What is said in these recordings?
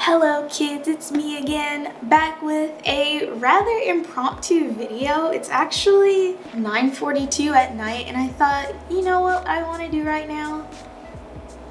Hello kids, it's me again, back with a rather impromptu video. It's actually 9:42 at night and I thought, you know what I want to do right now?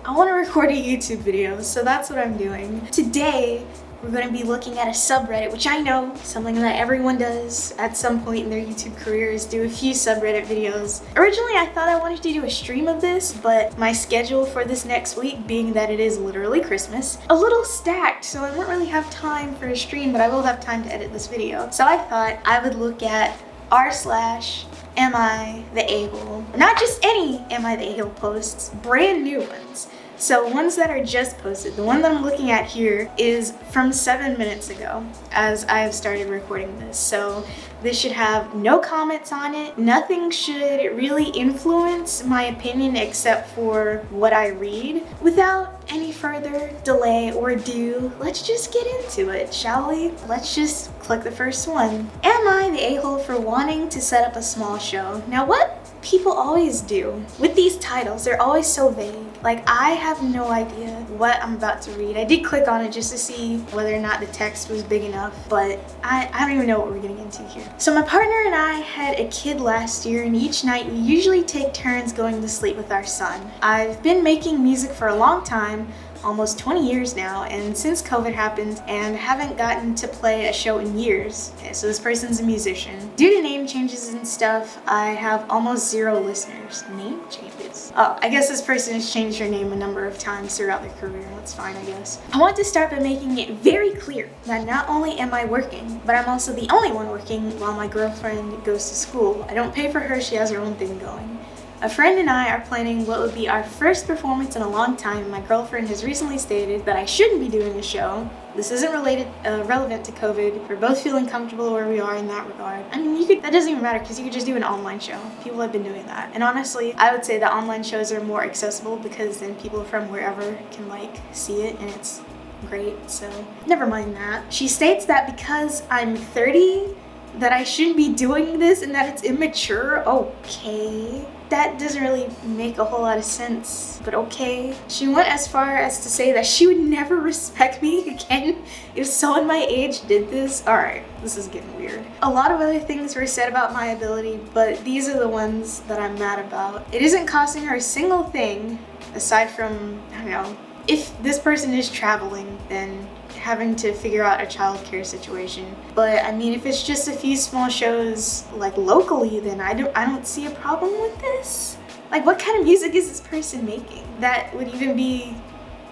I want to record a YouTube video, so that's what I'm doing. Today, we're going to be looking at a subreddit, which I know, something that everyone does at some point in their YouTube careers, do a few subreddit videos. Originally, I thought I wanted to do a stream of this, but my schedule for this next week, being that it is literally Christmas, a little stacked, so I won't really have time for a stream, but I will have time to edit this video. So I thought I would look at r/am I the a-hole. Not just any am I the a-hole posts, brand new ones. So ones that are just posted. The one that I'm looking at here is from 7 minutes ago as I have started recording this. So this should have no comments on it. Nothing should really influence my opinion except for what I read. Without any further delay or ado, let's just get into it, shall we? Let's just click the first one. Am I the a-hole for wanting to set up a small show? Now what people always do with these titles, they're always so vague. Like, I have no idea what I'm about to read. I did click on it just to see whether or not the text was big enough, but I don't even know what we're getting into here. So my partner and I had a kid last year, and each night we usually take turns going to sleep with our son. I've been making music for a long time, almost 20 years now, and since COVID happened and haven't gotten to play a show in years. Okay, so this person's a musician. Due to name changes and stuff, I have almost 0 listeners. Name changes? Oh, I guess this person has changed their name a number of times throughout their career. That's fine, I guess. I want to start by making it very clear that not only am I working, but I'm also the only one working while my girlfriend goes to school. I don't pay for her, she has her own thing going. A friend and I are planning what would be our first performance in a long time, and my girlfriend has recently stated that I shouldn't be doing a show. This isn't relevant to COVID. We're both feeling comfortable where we are in that regard. I mean, that doesn't even matter because you could just do an online show. People have been doing that. And honestly, I would say that online shows are more accessible because then people from wherever can see it, and it's great, so never mind that. She states that because I'm 30, that I shouldn't be doing this and that it's immature. Okay. That doesn't really make a whole lot of sense, but okay. She went as far as to say that she would never respect me again if someone my age did this. Alright, this is getting weird. A lot of other things were said about my ability, but these are the ones that I'm mad about. It isn't costing her a single thing, aside from, I don't know, if this person is traveling, then having to figure out a childcare situation. But I mean, if it's just a few small shows like locally, then I don't see a problem with this. Like, what kind of music is this person making that would even be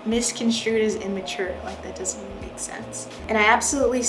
misconstrued as immature? Like, that doesn't even make sense. And I absolutely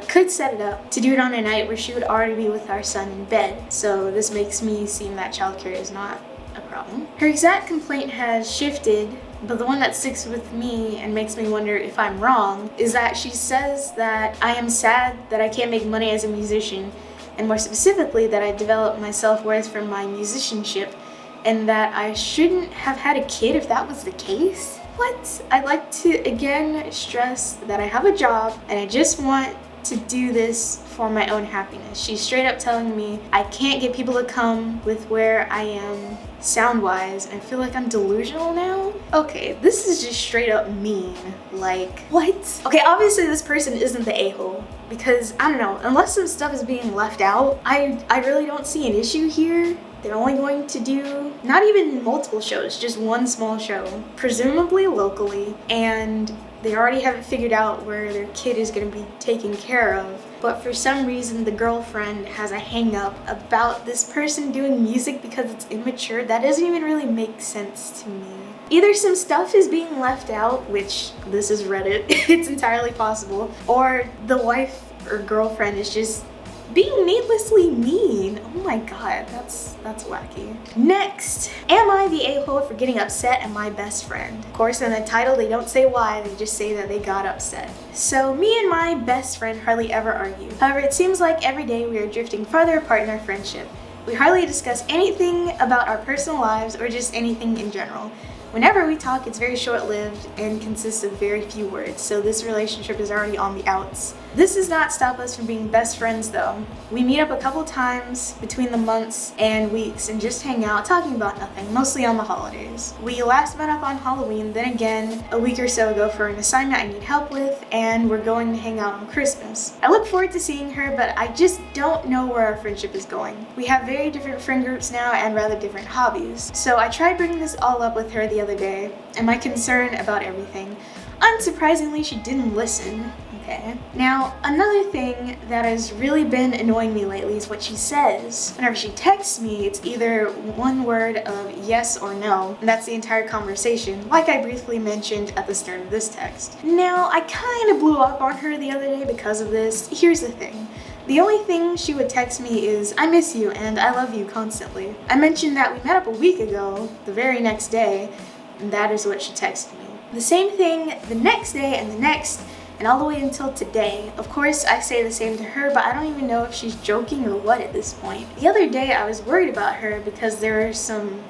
could set it up to do it on a night where she would already be with our son in bed. So this makes me seem that childcare is not a problem. Her exact complaint has shifted, but the one that sticks with me and makes me wonder if I'm wrong is that she says that I am sad that I can't make money as a musician, and more specifically that I developed my self-worth from my musicianship, and that I shouldn't have had a kid if that was the case. What? I'd like to again stress that I have a job and I just want to do this for my own happiness. She's straight up telling me I can't get people to come with where I am sound-wise, and I feel like I'm delusional now. Okay, this is just straight up mean. Like, what? Okay, obviously this person isn't the a-hole because, I don't know, unless some stuff is being left out, I really don't see an issue here. They're only going to do not even multiple shows, just one small show, presumably locally, and they already have it figured out where their kid is going to be taken care of. But for some reason, the girlfriend has a hang-up about this person doing music because it's immature. That doesn't even really make sense to me. Either some stuff is being left out, which this is Reddit, it's entirely possible, or the wife or girlfriend is just being needlessly mean. Oh my god, that's wacky. Next, am I the a-hole for getting upset at my best friend? Of course, in the title they don't say why, they just say that they got upset. So me and my best friend hardly ever argue. However, it seems like every day we are drifting farther apart in our friendship. We hardly discuss anything about our personal lives or just anything in general. Whenever we talk, it's very short-lived and consists of very few words, so this relationship is already on the outs. This does not stop us from being best friends though. We meet up a couple times between the months and weeks and just hang out talking about nothing, mostly on the holidays. We last met up on Halloween, then again a week or so ago for an assignment I need help with, and we're going to hang out on Christmas. I look forward to seeing her, but I just don't know where our friendship is going. We have very different friend groups now and rather different hobbies. So I tried bringing this all up with her the other day and my concern about everything. Unsurprisingly, she didn't listen. Okay. Now, another thing that has really been annoying me lately is what she says. Whenever she texts me, it's either one word of yes or no, and that's the entire conversation, like I briefly mentioned at the start of this text. Now, I kind of blew up on her the other day because of this. Here's the thing. The only thing she would text me is, I miss you and I love you constantly. I mentioned that we met up a week ago, the very next day, and that is what she texted me. The same thing the next day and the next, and all the way until today. Of course, I say the same to her, but I don't even know if she's joking or what at this point. The other day, I was worried about her because there were some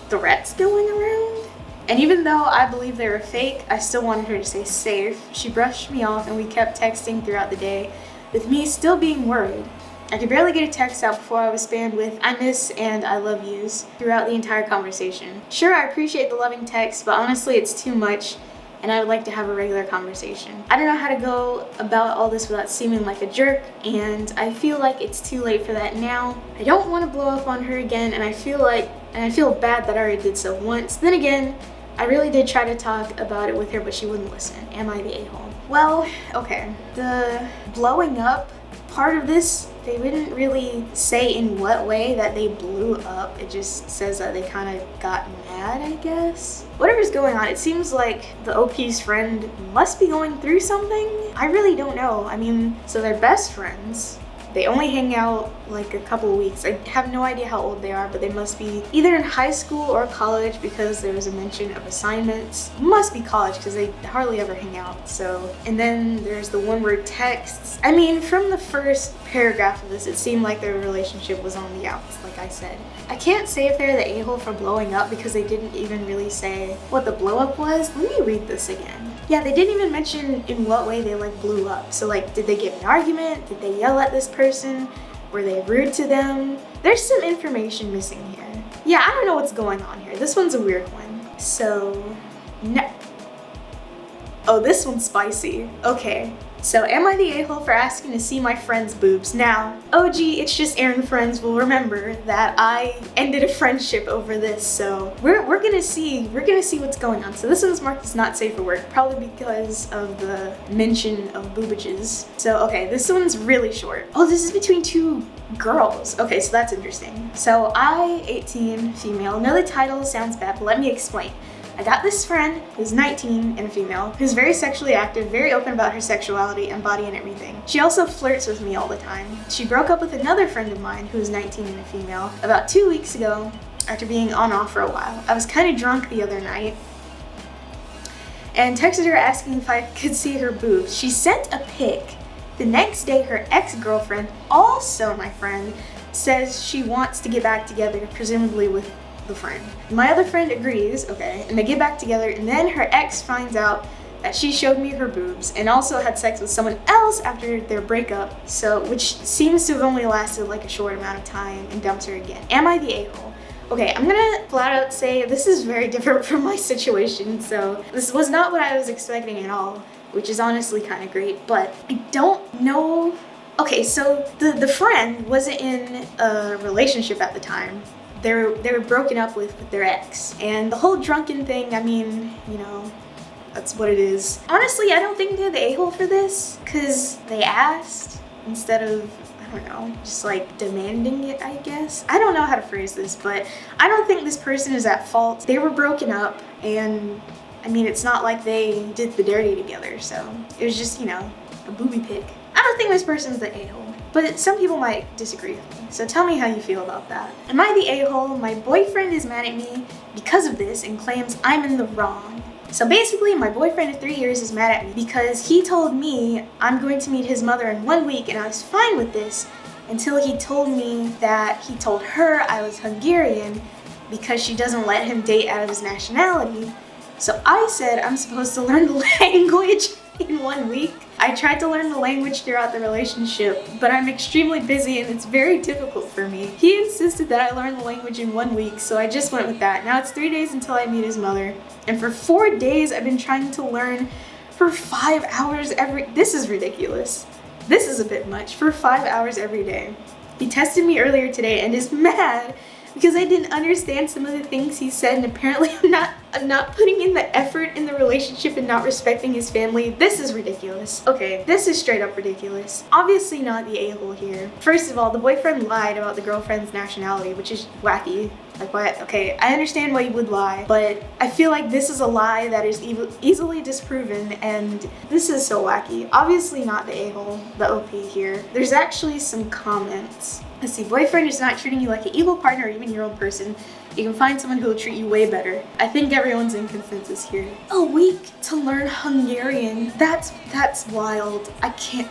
threats going around. And even though I believe they were fake, I still wanted her to stay safe. She brushed me off and we kept texting throughout the day, with me still being worried. I could barely get a text out before I was spammed with I miss and I love yous throughout the entire conversation. Sure, I appreciate the loving text, but honestly it's too much and I would like to have a regular conversation. I don't know how to go about all this without seeming like a jerk, and I feel like it's too late for that now. I don't want to blow up on her again, and I feel bad that I already did so once. Then again, I really did try to talk about it with her, but she wouldn't listen. Am I the a-hole? Well, okay. The blowing up part of this, they didn't really say in what way that they blew up. It just says that they kind of got mad, I guess. Whatever's going on, it seems like the OP's friend must be going through something. I really don't know. I mean, so they're best friends. They only hang out like a couple weeks. I have no idea how old they are, but they must be either in high school or college because there was a mention of assignments. Must be college because they hardly ever hang out. So, and then there's the one-word texts. I mean, from the first paragraph of this, it seemed like their relationship was on the outs, like I said. I can't say if they're the a-hole for blowing up because they didn't even really say what the blow up was. Let me read this again. Yeah, they didn't even mention in what way they like blew up. So like, did they get in an argument? Did they yell at this person? Were they rude to them? There's some information missing here. Yeah, I don't know what's going on here. This one's a weird one. So, no. Oh, this one's spicy. Okay. So, am I the a-hole for asking to see my friend's boobs? Now, OG, it's just Aaron friends will remember that I ended a friendship over this, so we're gonna see what's going on. So this one's marked as not safe for work, probably because of the mention of boobages. So, okay, this one's really short. Oh, this is between two girls. Okay, so that's interesting. So, I, 18, female. Know the title sounds bad, but let me explain. I got this friend who's 19 and a female, who's very sexually active, very open about her sexuality and body and everything. She also flirts with me all the time. She broke up with another friend of mine who's 19 and a female about 2 weeks ago after being on off for a while. I was kind of drunk the other night and texted her asking if I could see her boobs. She sent a pic. The next day, her ex-girlfriend, also my friend, says she wants to get back together, presumably with the friend. My other friend agrees, okay, and they get back together, and then her ex finds out that she showed me her boobs and also had sex with someone else after their breakup, so which seems to have only lasted like a short amount of time, and dumps her again. Am I the a-hole? Okay, I'm gonna flat out say this is very different from my situation, so this was not what I was expecting at all, which is honestly kind of great, but I don't know. Okay, so the friend wasn't in a relationship at the time. They were broken up with their ex. And the whole drunken thing, I mean, you know, that's what it is. Honestly, I don't think they're the a-hole for this, because they asked instead of, I don't know, just like demanding it, I guess. I don't know how to phrase this, but I don't think this person is at fault. They were broken up, and I mean, it's not like they did the dirty together, so it was just, you know, a booby pic. I don't think this person's the a-hole. But some people might disagree with me, so tell me how you feel about that. Am I the a-hole? My boyfriend is mad at me because of this and claims I'm in the wrong. So basically, my boyfriend of 3 years is mad at me because he told me I'm going to meet his mother in 1 week, and I was fine with this until he told me that he told her I was Hungarian because she doesn't let him date out of his nationality. So I said I'm supposed to learn the language in 1 week. I tried to learn the language throughout the relationship, but I'm extremely busy and it's very difficult for me. He insisted that I learn the language in 1 week, so I just went with that. Now it's 3 days until I meet his mother, and for 4 days I've been trying to learn for 5 hours this is ridiculous. This is a bit much, for 5 hours every day. He tested me earlier today and is mad because I didn't understand some of the things he said, and apparently I'm not putting in the effort in the relationship and not respecting his family. This is ridiculous. Okay, this is straight up ridiculous. Obviously not the a-hole here. First of all, the boyfriend lied about the girlfriend's nationality, which is wacky. Like what? Okay, I understand why you would lie, but I feel like this is a lie that is easily disproven, and this is so wacky. Obviously not the a-hole, the OP here. There's actually some comments. Let's see, boyfriend is not treating you like an equal partner or even your own person. You can find someone who will treat you way better. I think everyone's in consensus here. A week to learn Hungarian. That's wild. I can't.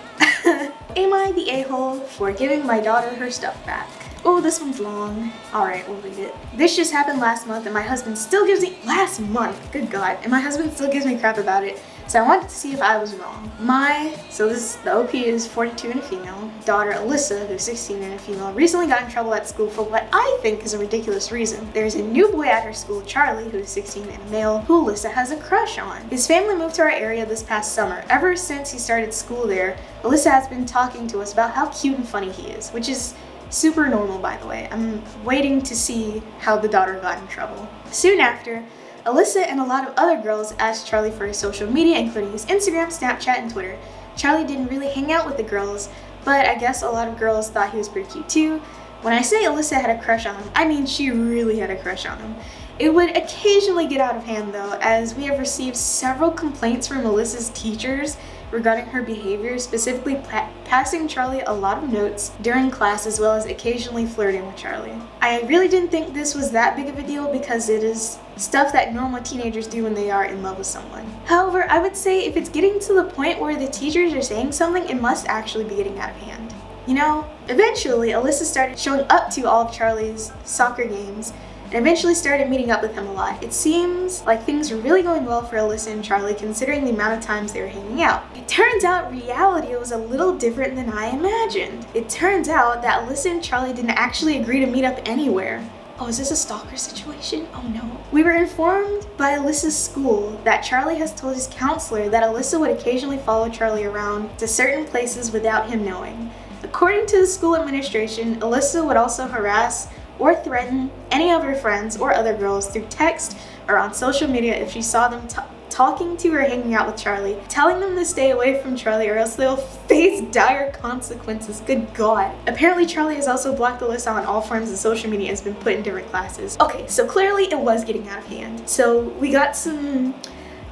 Am I the a-hole for giving my daughter her stuff back? Oh, this one's long. Alright, we'll read it. This just happened last month and my husband still gives me— last month, good God. And my husband still gives me crap about it. So I wanted to see if I was wrong. The OP is 42 and a female. Daughter Alyssa, who's 16 and a female, recently got in trouble at school for what I think is a ridiculous reason. There's a new boy at her school, Charlie, who's 16 and a male, who Alyssa has a crush on. His family moved to our area this past summer. Ever since he started school there, Alyssa has been talking to us about how cute and funny he is, which is super normal, by the way. I'm waiting to see how the daughter got in trouble. Soon after, Alyssa and a lot of other girls asked Charlie for his social media, including his Instagram, Snapchat, and Twitter. Charlie didn't really hang out with the girls, but I guess a lot of girls thought he was pretty cute too. When I say Alyssa had a crush on him, I mean she really had a crush on him. It would occasionally get out of hand though, as we have received several complaints from Alyssa's teachers regarding her behavior, specifically passing Charlie a lot of notes during class as well as occasionally flirting with Charlie. I really didn't think this was that big of a deal because it is stuff that normal teenagers do when they are in love with someone. However, I would say if it's getting to the point where the teachers are saying something, it must actually be getting out of hand. You know, eventually Alyssa started showing up to all of Charlie's soccer games and eventually started meeting up with him a lot. It seems like things were really going well for Alyssa and Charlie considering the amount of times they were hanging out. It turns out reality was a little different than I imagined. It turns out that Alyssa and Charlie didn't actually agree to meet up anywhere. Oh, is this a stalker situation? Oh no. We were informed by Alyssa's school that Charlie has told his counselor that Alyssa would occasionally follow Charlie around to certain places without him knowing. According to the school administration, Alyssa would also harass or threaten any of her friends or other girls through text or on social media if she saw them talking to or hanging out with Charlie, telling them to stay away from Charlie or else they'll face dire consequences. Good God. Apparently Charlie has also blocked Alyssa on all forms of social media and has been put in different classes. Okay, so clearly it was getting out of hand. So we got some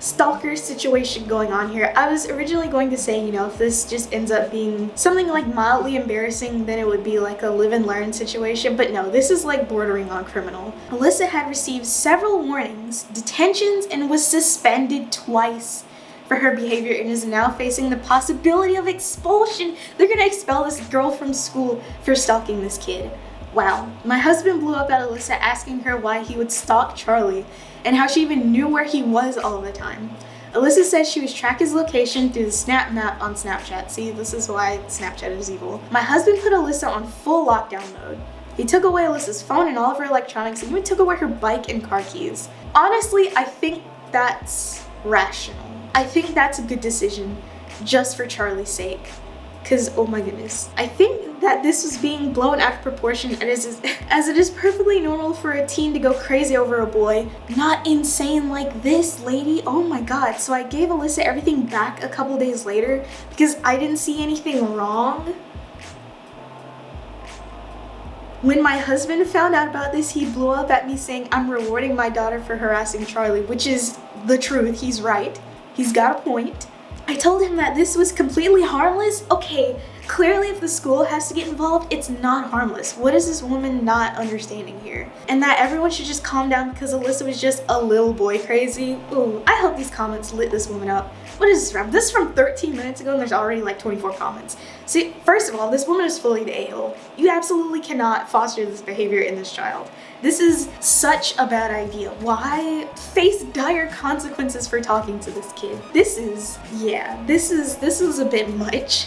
stalker situation going on here. I was originally going to say, you know, if this just ends up being something like mildly embarrassing, then it would be like a live and learn situation, but no, this is like bordering on criminal. Alyssa had received several warnings, detentions, and was suspended twice for her behavior and is now facing the possibility of expulsion. They're gonna expel this girl from school for stalking this kid. Wow. My husband blew up at Alyssa asking her why he would stalk Charlie and how she even knew where he was all the time. Alyssa says she was track his location through the Snap Map on Snapchat. See, this is why Snapchat is evil. My husband put Alyssa on full lockdown mode. He took away Alyssa's phone and all of her electronics and even took away her bike and car keys. Honestly, I think that's rational. I think that's a good decision just for Charlie's sake. Because, oh my goodness. I think that this was being blown out of proportion as it is perfectly normal for a teen to go crazy over a boy. Not insane like this, lady. Oh my God. So I gave Alyssa everything back a couple days later because I didn't see anything wrong. When my husband found out about this, he blew up at me saying I'm rewarding my daughter for harassing Charlie, which is the truth. He's right. He's got a point. I told him that this was completely harmless. Okay, Clearly, if the school has to get involved, it's not harmless. What is this woman not understanding here? And that everyone should just calm down because Alyssa was just a little boy crazy. Ooh, I hope these comments lit this woman up. What is this from? This is from 13 minutes ago and there's already like 24 comments. See, first of all, this woman is fully the a-hole. You absolutely cannot foster this behavior in this child. This is such a bad idea. Why face dire consequences for talking to this kid? This is a bit much.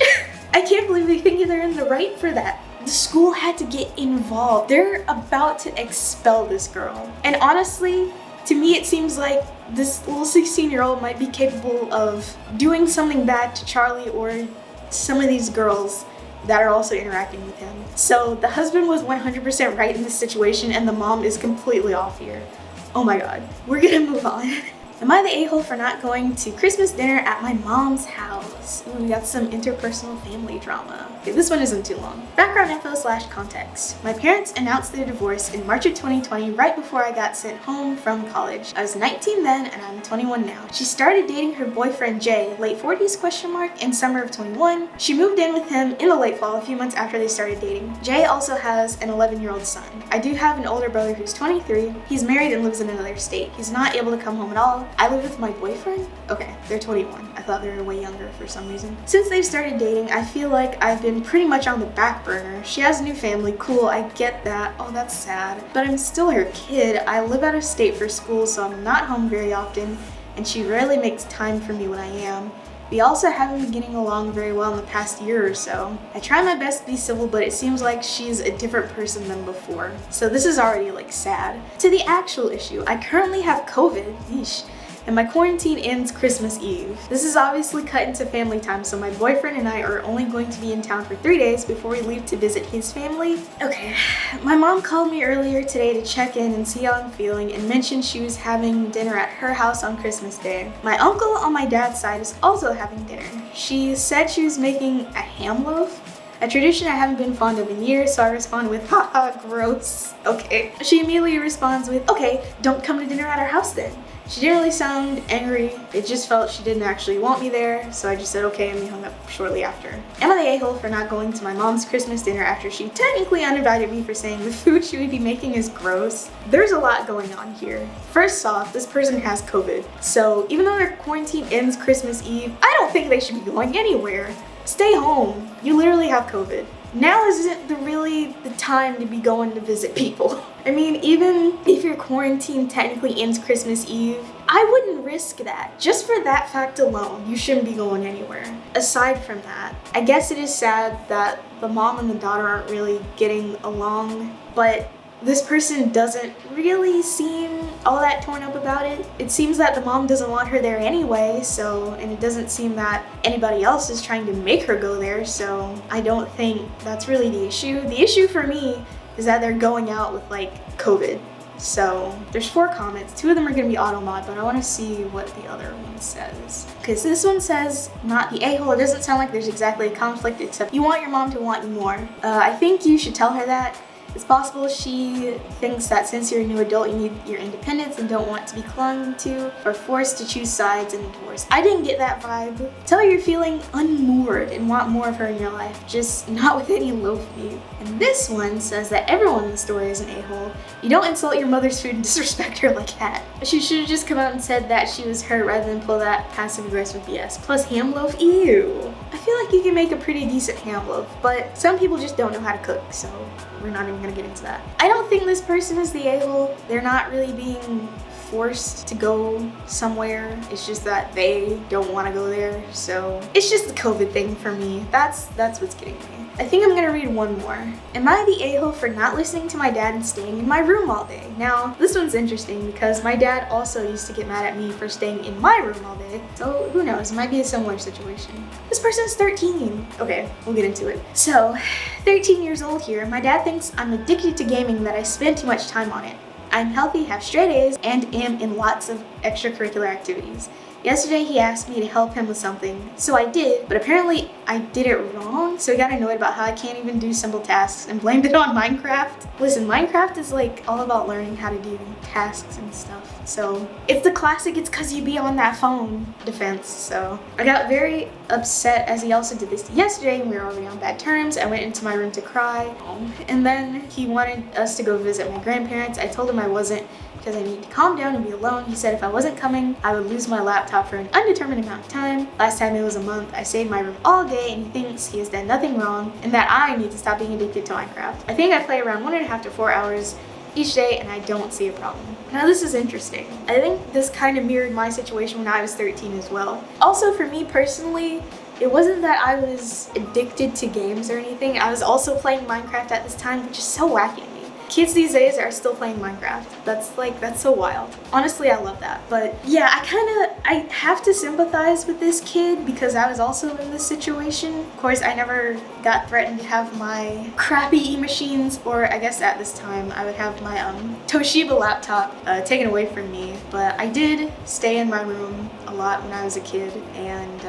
I can't believe they think they're in the right for that. The school had to get involved. They're about to expel this girl. And honestly, to me it seems like this little 16-year-old might be capable of doing something bad to Charlie or some of these girls that are also interacting with him. So the husband was 100% right in this situation and the mom is completely off here. Oh my god. We're gonna move on. Am I the a-hole for not going to Christmas dinner at my mom's house? Ooh, we got some interpersonal family drama. Okay, this one isn't too long. Background info / context. My parents announced their divorce in March of 2020 right before I got sent home from college. I was 19 then and I'm 21 now. She started dating her boyfriend Jay, late 40s ? In summer of 21. She moved in with him in the late fall a few months after they started dating. Jay also has an 11-year-old son. I do have an older brother who's 23. He's married and lives in another state. He's not able to come home at all. I live with my boyfriend? Okay, they're 21. I thought they were way younger for some reason. Since they've started dating, I feel like I've been pretty much on the back burner. She has a new family, cool, I get that. Oh, that's sad. But I'm still her kid. I live out of state for school, so I'm not home very often, and she rarely makes time for me when I am. We also haven't been getting along very well in the past year or so. I try my best to be civil, but it seems like she's a different person than before. So this is already like sad. To the actual issue, I currently have COVID. Yeesh. And my quarantine ends Christmas Eve. This is obviously cut into family time, so my boyfriend and I are only going to be in town for 3 days before we leave to visit his family. Okay, my mom called me earlier today to check in and see how I'm feeling and mentioned she was having dinner at her house on Christmas Day. My uncle on my dad's side is also having dinner. She said she was making a ham loaf, a tradition I haven't been fond of in years, so I respond with, haha, gross. Okay. She immediately responds with, okay, don't come to dinner at our house then. She didn't really sound angry, it just felt she didn't actually want me there, so I just said okay and we hung up shortly after. Am I the a-hole for not going to my mom's Christmas dinner after she technically uninvited me for saying the food she would be making is gross? There's a lot going on here. First off, this person has COVID, so even though their quarantine ends Christmas Eve, I don't think they should be going anywhere. Stay home. You literally have COVID. Now isn't really the time to be going to visit people. I mean, even if your quarantine technically ends Christmas Eve, I wouldn't risk that. Just for that fact alone, you shouldn't be going anywhere. Aside from that, I guess it is sad that the mom and the daughter aren't really getting along, but this person doesn't really seem all that torn up about it. It seems that the mom doesn't want her there anyway, and it doesn't seem that anybody else is trying to make her go there, so I don't think that's really the issue. The issue for me is that they're going out with like COVID. So there's 4 comments, 2 of them are gonna be auto mod, but I wanna see what the other one says. Because this one says, not the a-hole. It doesn't sound like there's exactly a conflict, except you want your mom to want you more. I think you should tell her that. It's possible she thinks that since you're a new adult, you need your independence and don't want to be clung to or forced to choose sides in the divorce. I didn't get that vibe. Tell her you're feeling unmoored and want more of her in your life, just not with any loaf meat. And this one says that everyone in the story is an a-hole. You don't insult your mother's food and disrespect her like that. She should have just come out and said that she was hurt rather than pull that passive-aggressive BS. Plus ham loaf, ew. I feel like you can make a pretty decent ham loaf, but some people just don't know how to cook, so we're not even gonna get into that. I don't think this person is the a-hole. They're not really being forced to go somewhere. It's just that they don't want to go there. So it's just the COVID thing for me. That's what's getting me. I think I'm gonna read one more. Am I the a-hole for not listening to my dad and staying in my room all day? Now, this one's interesting because my dad also used to get mad at me for staying in my room all day. So who knows, it might be a similar situation. This person's 13. Okay, we'll get into it. So, 13 years old here, my dad thinks I'm addicted to gaming and that I spend too much time on it. I'm healthy, have straight A's, and am in lots of extracurricular activities. Yesterday he asked me to help him with something, so I did, but apparently I did it wrong, so he got annoyed about how I can't even do simple tasks and blamed it on Minecraft. Listen, Minecraft is like all about learning how to do tasks and stuff, so it's the classic "it's cause you be on that phone" defense. So I got very upset as he also did this yesterday and we were already on bad terms. I went into my room to cry, and then he wanted us to go visit my grandparents. I told him I wasn't because I need to calm down and be alone. He said if I wasn't coming, I would lose my laptop for an undetermined amount of time. Last time it was a month. I stayed in my room all day and he thinks he has done nothing wrong and that I need to stop being addicted to Minecraft. I think I play around 1.5 to 4 hours each day and I don't see a problem. Now this is interesting. I think this kind of mirrored my situation when I was 13 as well. Also for me personally, it wasn't that I was addicted to games or anything. I was also playing Minecraft at this time, which is so wacky to me. Kids these days are still playing Minecraft. That's so wild. Honestly, I love that. But yeah, I have to sympathize with this kid because I was also in this situation. Of course, I never got threatened to have my crappy e-machines, or I guess at this time I would have my Toshiba laptop taken away from me. But I did stay in my room a lot when I was a kid, and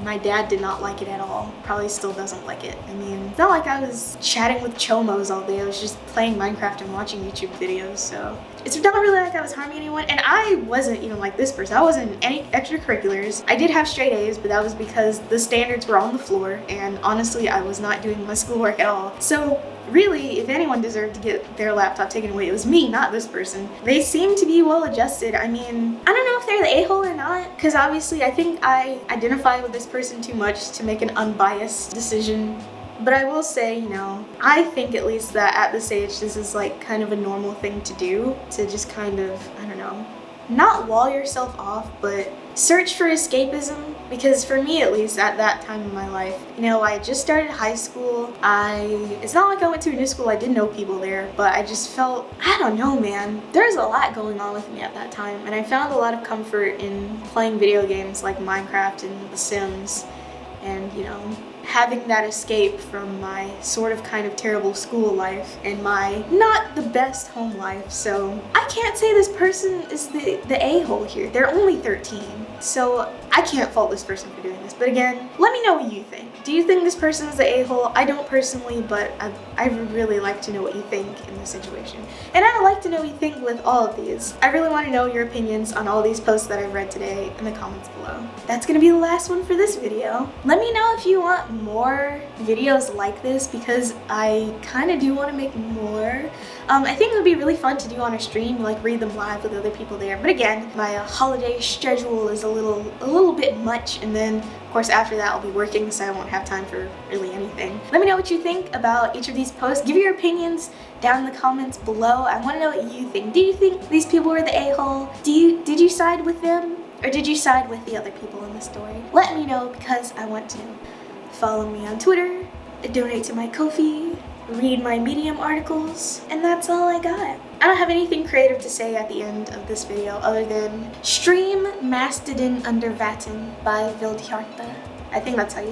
my dad did not like it at all. Probably still doesn't like it. I mean, it's not like I was chatting with chomos all day. I was just playing Minecraft and watching YouTube videos, so it's not really like I was harming anyone. And I wasn't even like this person. I wasn't in any extracurriculars. I did have straight A's, but that was because the standards were on the floor, and honestly, I was not doing my schoolwork at all. So really, if anyone deserved to get their laptop taken away, it was me, not this person. They seem to be well adjusted. I mean, I don't know if they're the a-hole or not, because obviously I think I identify with this person too much to make an unbiased decision. But I will say, you know, I think at least that at this age, this is like kind of a normal thing to do, to just kind of, I don't know, not wall yourself off, but search for escapism. Because for me, at least at that time in my life, you know, I just started high school. It's not like I went to a new school, I didn't know people there, but I just felt, I don't know, man. There's a lot going on with me at that time, and I found a lot of comfort in playing video games like Minecraft and The Sims, and, you know, having that escape from my sort of kind of terrible school life and my not the best home life. So I can't say this person is the a-hole here. They're only 13, so I can't fault this person for doing this. But again, let me know what you think. Do you think this person is the a-hole? I don't personally, but I would really like to know what you think in this situation. And I would like to know what you think with all of these. I really want to know your opinions on all these posts that I've read today in the comments below. That's gonna be the last one for this video. Let me know if you want more videos like this, because I kind of do want to make more. I think it would be really fun to do on a stream, like read them live with other people there. But again, my holiday schedule is a little bit much, and then of course after that I'll be working, so I won't have time for really anything. Let me know what you think about each of these posts. Give your opinions down in the comments below. I want to know what you think. Do you think these people were the a-hole? Did you side with them, or did you side with the other people in the story? Let me know, because I want to know. Follow me on Twitter, donate to my Ko-fi, read my Medium articles, and that's all I got. I don't have anything creative to say at the end of this video other than stream måsstaden under vatten by vildhjarta. I think that's how you say it.